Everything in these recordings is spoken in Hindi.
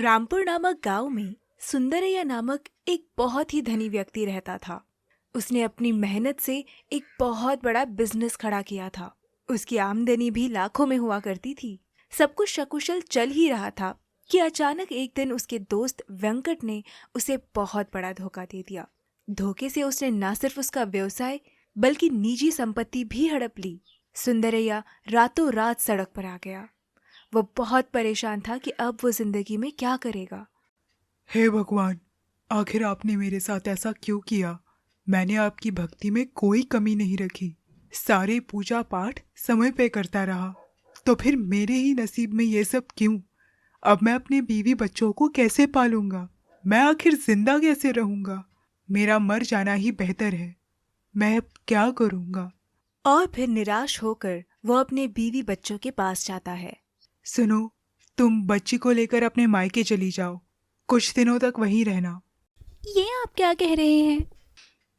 रामपुर नामक गांव में सुंदरैया नामक एक बहुत ही धनी व्यक्ति रहता था। उसने अपनी मेहनत से एक बहुत बड़ा बिजनेस खड़ा किया था। उसकी आमदनी भी लाखों में हुआ करती थी। सब कुछ सकुशल चल ही रहा था कि अचानक एक दिन उसके दोस्त वेंकट ने उसे बहुत बड़ा धोखा दे दिया। धोखे से उसने न सिर्फ उसका व्यवसाय बल्कि निजी संपत्ति भी हड़प ली। सुंदरैया रातों रात सड़क पर आ गया। वो बहुत परेशान था कि अब वो जिंदगी में क्या करेगा। हे भगवान, आखिर आपने मेरे साथ ऐसा क्यों किया? मैंने आपकी भक्ति में कोई कमी नहीं रखी, सारे पूजा पाठ समय पे करता रहा, तो फिर मेरे ही नसीब में ये सब क्यों? अब मैं अपने बीवी बच्चों को कैसे पालूंगा? मैं आखिर जिंदा कैसे रहूंगा? मेरा मर जाना ही बेहतर है। मैं अब क्या करूंगा? और फिर निराश होकर वो अपने बीवी बच्चों के पास जाता है। सुनो, तुम बच्ची को लेकर अपने मायके चली जाओ, कुछ दिनों तक वहीं रहना। ये आप क्या कह रहे हैं?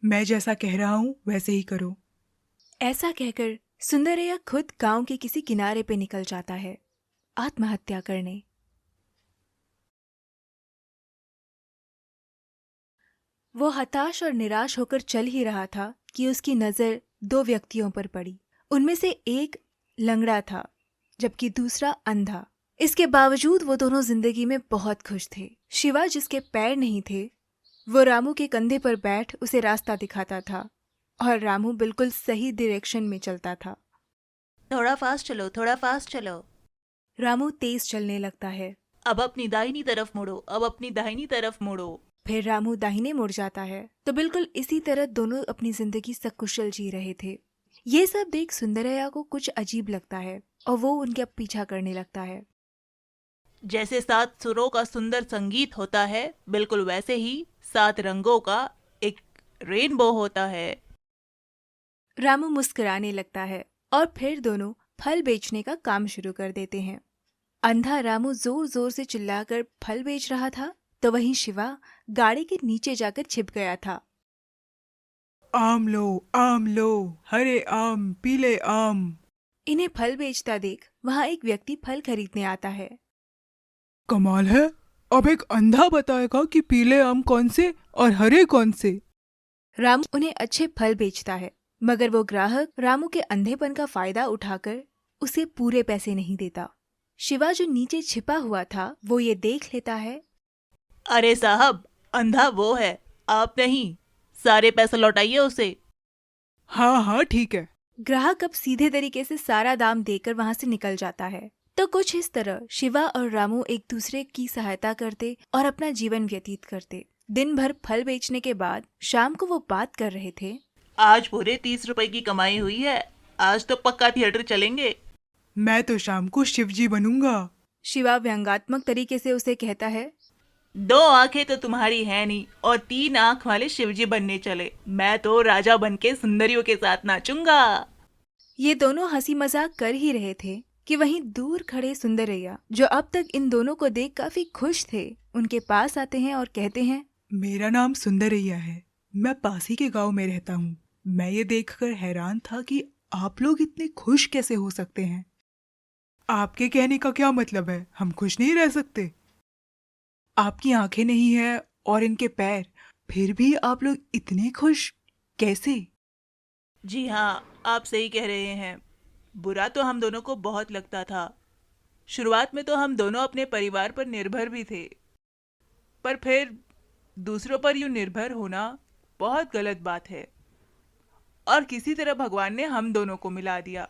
मैं जैसा कह रहा हूँ वैसे ही करो। ऐसा कहकर सुंदरैया खुद गांव के किसी किनारे पे निकल जाता है आत्महत्या करने। वो हताश और निराश होकर चल ही रहा था कि उसकी नजर दो व्यक्तियों पर पड़ी। उनमें से एक लंगड़ा था जबकि दूसरा अंधा। इसके बावजूद वो दोनों जिंदगी में बहुत खुश थे। शिवा, जिसके पैर नहीं थे, वो रामू के कंधे पर बैठ उसे रास्ता दिखाता था और रामू बिल्कुल सही डायरेक्शन में चलता था। थोड़ा फास्ट चलो, थोड़ा फास्ट चलो। रामू तेज चलने लगता है। अब अपनी दाहिनी तरफ मुड़ो, अब अपनी दाहिनी तरफ मुड़ो। फिर रामू दाहिने मुड़ जाता है। तो बिल्कुल इसी तरह दोनों अपनी जिंदगी सकुशल जी रहे थे। ये सब देख सुंदरैया को कुछ अजीब लगता है और वो उनका पीछा करने लगता है। जैसे 7 सुरों का सुंदर संगीत होता है, बिल्कुल वैसे ही 7 रंगों का एक रेनबो होता है। रामू मुस्कुराने लगता है और फिर दोनों फल बेचने का काम शुरू कर देते हैं। अंधा रामू जोर जोर से चिल्लाकर फल बेच रहा था, तो वहीं शिवा गाड़ी के नीचे जाकर छिप गया था। आम लो, हरे आम, पीले आम। इन्हें फल बेचता देख वहां एक व्यक्ति फल खरीदने आता है। कमाल है, अब एक अंधा बताएगा कि पीले आम कौन से और हरे कौन से। रामू उन्हें अच्छे फल बेचता है, मगर वो ग्राहक रामू के अंधेपन का फायदा उठाकर उसे पूरे पैसे नहीं देता। शिवा, जो नीचे छिपा हुआ था, वो ये देख लेता है। अरे साहब, अंधा वो है, आप नहीं। सारे पैसे लौटाइए उसे। हाँ हाँ ठीक है। ग्राहक अब सीधे तरीके से सारा दाम देकर वहां से निकल जाता है। तो कुछ इस तरह शिवा और रामू एक दूसरे की सहायता करते और अपना जीवन व्यतीत करते। दिन भर फल बेचने के बाद शाम को वो बात कर रहे थे। आज पूरे 30 रुपए की कमाई हुई है। आज तो पक्का थिएटर चलेंगे। मैं तो शाम को शिवजी बनूंगा। शिवा व्यंगात्मक तरीके से उसे कहता है। 2 आंखें तो तुम्हारी है नहीं और 3 आंख वाले शिवजी बनने चले। मैं तो राजा बन के सुंदरियों के साथ नाचूंगा। ये दोनों हंसी मजाक कर ही रहे थे कि वहीं दूर खड़े सुंदरैया, जो अब तक इन दोनों को देख काफी खुश थे, उनके पास आते हैं और कहते हैं। मेरा नाम सुंदरैया है, मैं पास ही के गांव में रहता हूँ। मैं ये देखकर हैरान था कि आप लोग इतने खुश कैसे हो सकते हैं। आपके कहने का क्या मतलब है? हम खुश नहीं रह सकते? आपकी आंखें नहीं है और इनके पैर, फिर भी आप लोग इतने खुश कैसे? जी हाँ, आप सही कह रहे हैं। बुरा तो हम दोनों को बहुत लगता था। शुरुआत में तो हम दोनों अपने परिवार पर निर्भर भी थे, पर फिर दूसरों पर यूं निर्भर होना बहुत गलत बात है। और किसी तरह भगवान ने हम दोनों को मिला दिया।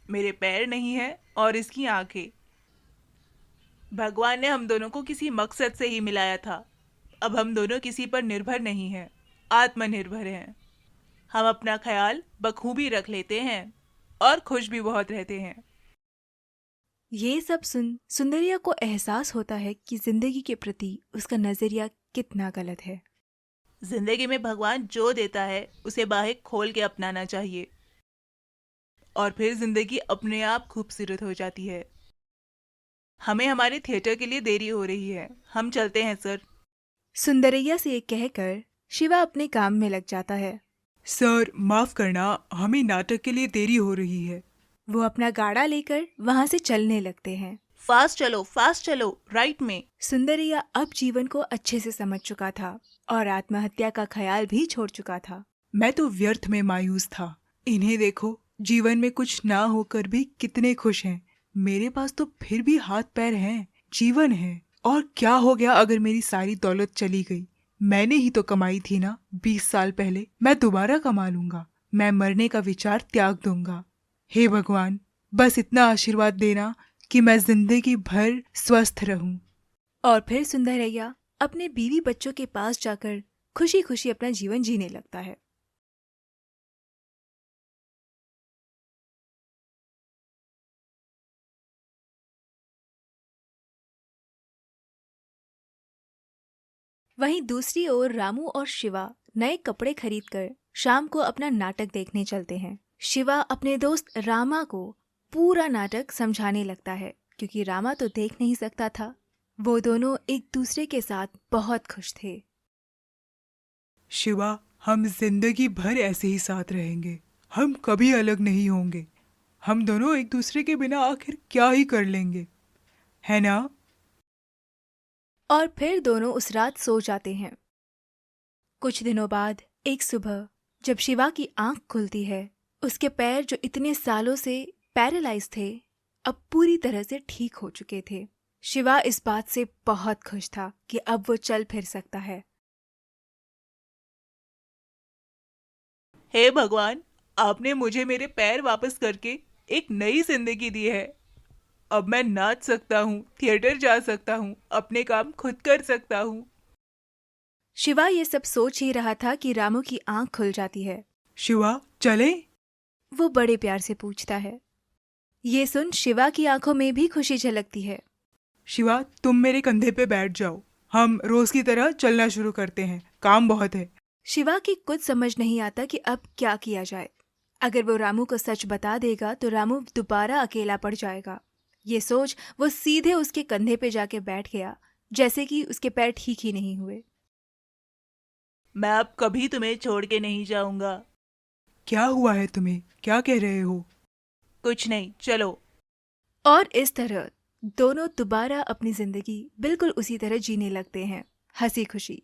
मेरे पैर नहीं है और इसकी आंखें। भगवान ने हम दोनों को किसी मकसद से ही मिलाया था। अब हम दोनों किसी पर निर्भर नहीं हैं, आत्मनिर्भर हैं। हम अपना ख्याल बखूबी रख लेते हैं और खुश भी बहुत रहते हैं। ये सब सुन सुंदरिया को एहसास होता है कि जिंदगी के प्रति उसका नजरिया कितना गलत है। जिंदगी में भगवान जो देता है उसे बाहें खोल के अपनाना चाहिए, और फिर जिंदगी अपने आप खूबसूरत हो जाती है। हमें हमारे थिएटर के लिए देरी हो रही है, हम चलते हैं सर। सुंदरैया से ये कहकर शिवा अपने काम में लग जाता है। सर माफ करना, हमें नाटक के लिए देरी हो रही है। वो अपना गाड़ा लेकर वहां से चलने लगते हैं। फास्ट चलो, राइट में। सुंदरैया अब जीवन को अच्छे से समझ चुका था और आत्महत्या का ख्याल भी छोड़ चुका था। मैं तो व्यर्थ में मायूस था। इन्हें देखो, जीवन में कुछ ना होकर भी कितने खुश हैं। मेरे पास तो फिर भी हाथ पैर हैं, जीवन है। और क्या हो गया अगर मेरी सारी दौलत चली गई? मैंने ही तो कमाई थी ना 20 साल पहले। मैं दोबारा कमा लूंगा। मैं मरने का विचार त्याग दूंगा। हे भगवान, बस इतना आशीर्वाद देना कि मैं जिंदगी भर स्वस्थ रहूं। और फिर सुंदरैया अपने बीवी बच्चों के पास जाकर खुशी खुशी अपना जीवन जीने लगता है। वहीं दूसरी ओर रामू और शिवा नए कपड़े खरीदकर शाम को अपना नाटक देखने चलते हैं। शिवा अपने दोस्त रामा को पूरा नाटक समझाने लगता है क्योंकि रामा तो देख नहीं सकता था। वो दोनों एक दूसरे के साथ बहुत खुश थे। शिवा, हम जिंदगी भर ऐसे ही साथ रहेंगे। हम कभी अलग नहीं होंगे। हम दोनों एक दूसरे के बिना आखिर क्या ही कर लेंगे, है ना? और फिर दोनों उस रात सो जाते हैं। कुछ दिनों बाद एक सुबह जब शिवा की आंख खुलती है, उसके पैर जो इतने सालों से पैरालाइज थे अब पूरी तरह से ठीक हो चुके थे। शिवा इस बात से बहुत खुश था कि अब वो चल फिर सकता है। हे भगवान, आपने मुझे मेरे पैर वापस करके एक नई जिंदगी दी है। अब मैं नाच सकता हूँ, थिएटर जा सकता हूँ, अपने काम खुद कर सकता हूँ। शिवा ये सब सोच ही रहा था कि रामू की आंख खुल जाती है। शिवा, चले? वो बड़े प्यार से पूछता है। ये सुन शिवा की आंखों में भी खुशी झलकती है। शिवा, तुम मेरे कंधे पे बैठ जाओ। हम रोज की तरह चलना शुरू करते हैं। काम बहुत है। शिवा की कुछ समझ नहीं आता कि अब क्या किया जाए। अगर वो रामू को सच बता देगा तो रामू दोबारा अकेला पड़ जाएगा। ये सोच वो सीधे उसके कंधे पे जाके बैठ गया, जैसे कि उसके पैर ठीक ही नहीं हुए। मैं अब कभी तुम्हें छोड़ के नहीं जाऊंगा। क्या हुआ है तुम्हें? क्या कह रहे हो? कुछ नहीं, चलो। और इस तरह दोनों दोबारा अपनी जिंदगी बिल्कुल उसी तरह जीने लगते हैं, हंसी खुशी।